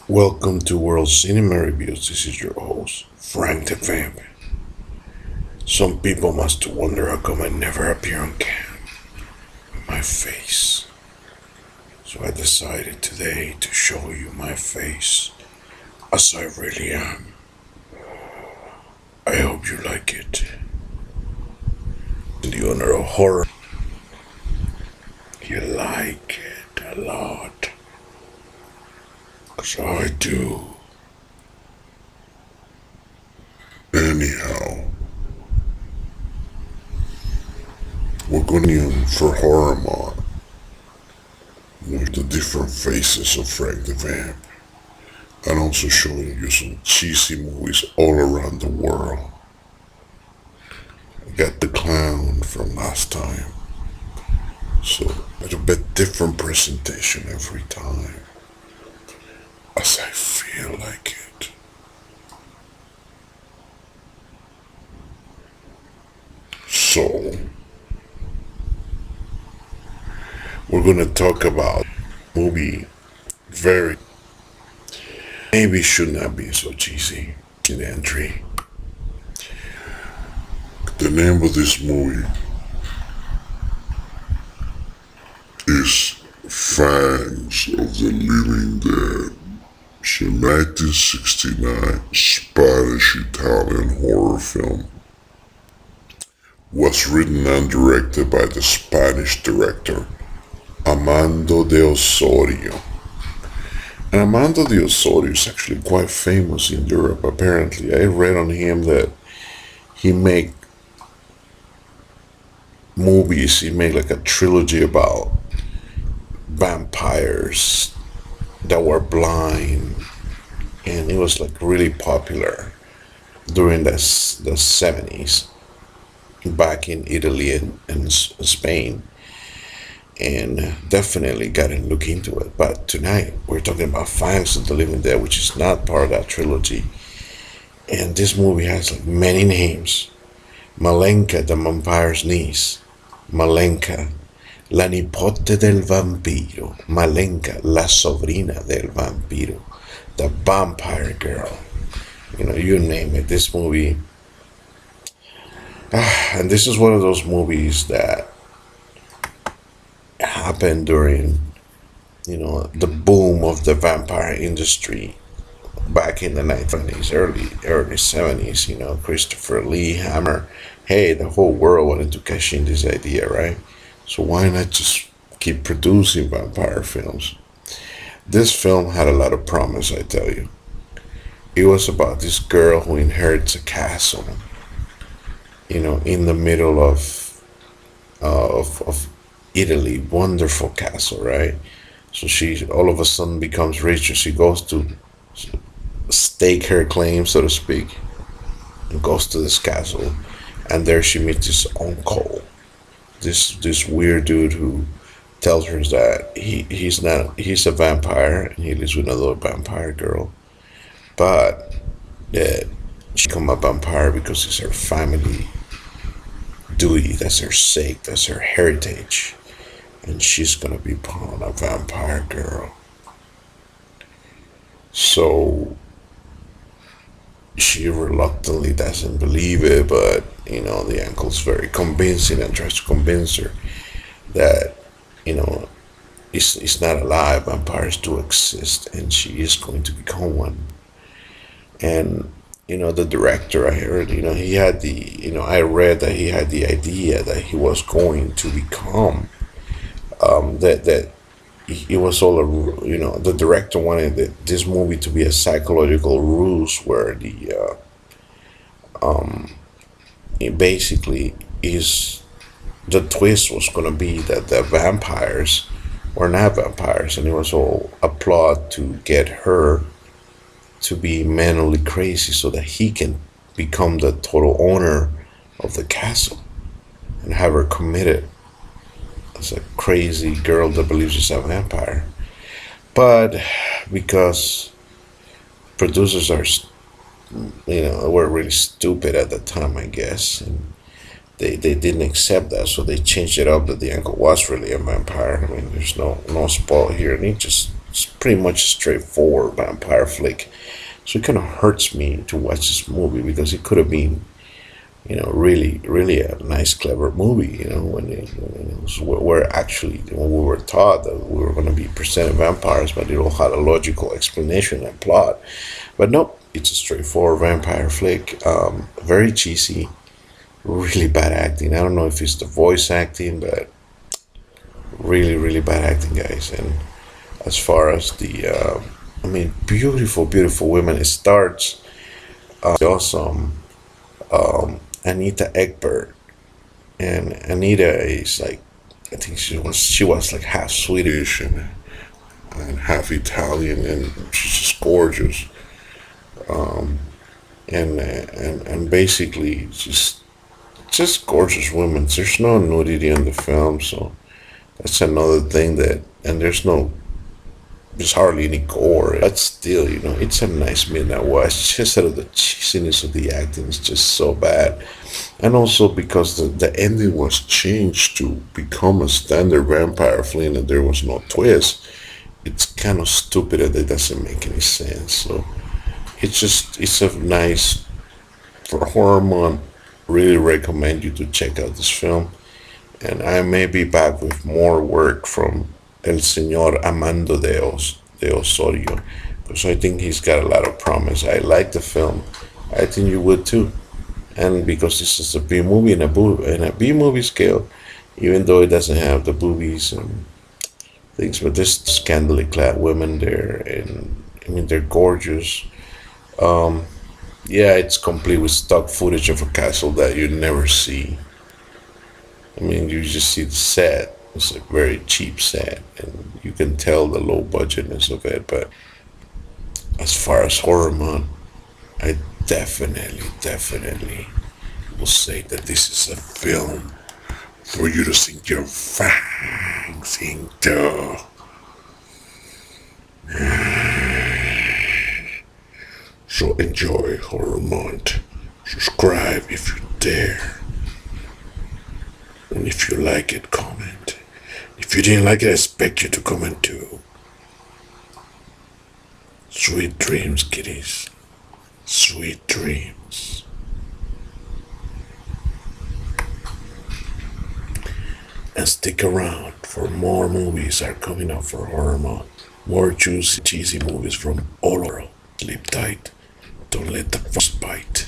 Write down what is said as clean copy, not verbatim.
Welcome to World Cinema Reviews. This is your host, Frank the Vamp. Some people must wonder how come I never appear on cam with my face. So I decided today to show you my face as I really am. I hope you like it. In the honor of horror, you like it a lot. 'Cause I do. Anyhow, we're going in for horror month with the different faces of Frank the Vamp, and also showing you some cheesy movies all around the world. I got the clown from last time, so a little bit different presentation every time, as I feel like it. So, we're gonna talk about movie very maybe should not be so cheesy in the entry. The name of this movie is Fangs of the Living Dead. It's a 1969 Spanish-Italian horror film. Was written and directed by the Spanish director Amando de Ossorio. And Amando de Ossorio is actually quite famous in Europe, apparently. I read on him that he made movies, he made like a trilogy about vampires that were blind, and it was like really popular during the 70s back in Italy and Spain, and definitely got to look into it. But tonight we're talking about Fangs of the Living Dead, which is not part of that trilogy. And this movie has like many names. Malenka, the vampire's niece. Malenka, la nipote del vampiro. Malenka, la sobrina del vampiro. The vampire girl. You name it. This movie. And this is one of those movies that happened during, the boom of the vampire industry back in the 1920s, early 70s. Christopher Lee, Hammer. Hey, the whole world wanted to cash in this idea, right? So why not just keep producing vampire films? This film had a lot of promise, I tell you. It was about this girl who inherits a castle, in the middle of Italy. Wonderful castle, right? So she all of a sudden becomes rich, and she goes to stake her claim, so to speak, and goes to this castle, and there she meets this uncle, this weird dude who tells her that he's a vampire and he lives with another vampire girl, but that she become a vampire because it's her family duty, that's her sake, that's her heritage, and she's gonna be born a vampire girl. So she reluctantly doesn't believe it, but the uncle's very convincing and tries to convince her that you know it's not a lie. Vampires do exist, and she is going to become one. And the director, I heard, he had I read that he had the idea that he was going to become that it was all the director wanted this movie to be a psychological ruse where it basically is the twist was going to be that the vampires were not vampires, and it was all a plot to get her to be mentally crazy so that he can become the total owner of the castle and have her committed as a crazy girl that believes she's a vampire. But because producers were really stupid at the time, I guess, and they didn't accept that, so they changed it up that the uncle was really a vampire. I mean, there's no spoil here, and he just it's pretty much a straightforward vampire flick. So it kind of hurts me to watch this movie because it could have been, really, really a nice, clever movie. Where actually when we were taught that we were going to be presented vampires, but it all had a logical explanation and plot. But nope, it's a straightforward vampire flick. Very cheesy, really bad acting. I don't know if it's the voice acting, but really, really bad acting, guys. And as far as I mean, beautiful, beautiful women. It starts awesome. Anita Ekberg, and Anita is like, I think she was like half Swedish and half Italian, and she's just gorgeous. And basically just gorgeous women. There's no nudity in the film, so that's another thing and there's hardly any gore, but still, it's a nice midnight watch. Just out of the cheesiness of the acting is just so bad, and also because the ending was changed to become a standard vampire flick and there was no twist. It's kind of stupid and it doesn't make any sense. So it's a nice for horror month. Really recommend you to check out this film, and I may be back with more work from El Señor Amando de Ossorio, because I think he's got a lot of promise. I like the film. I think you would too. And because this is a B movie in a B movie scale, even though it doesn't have the boobies and things, but there's scantily clad women there, and I mean they're gorgeous. Um, yeah, it's complete with stock footage of a castle that you never see. I mean, you just see the set. It's a very cheap set, and you can tell the low budgetness of it. But as far as horror month, I definitely, definitely will say that this is a film for you to sink your fangs into. So enjoy horror month. Subscribe if you dare. And if you like it, comment. If you didn't like it, I expect you to comment too. Sweet dreams, kiddies. Sweet dreams. And stick around for more movies are coming up for horror month. More juicy, cheesy movies from all over. Sleep tight. Don't let the frost bite.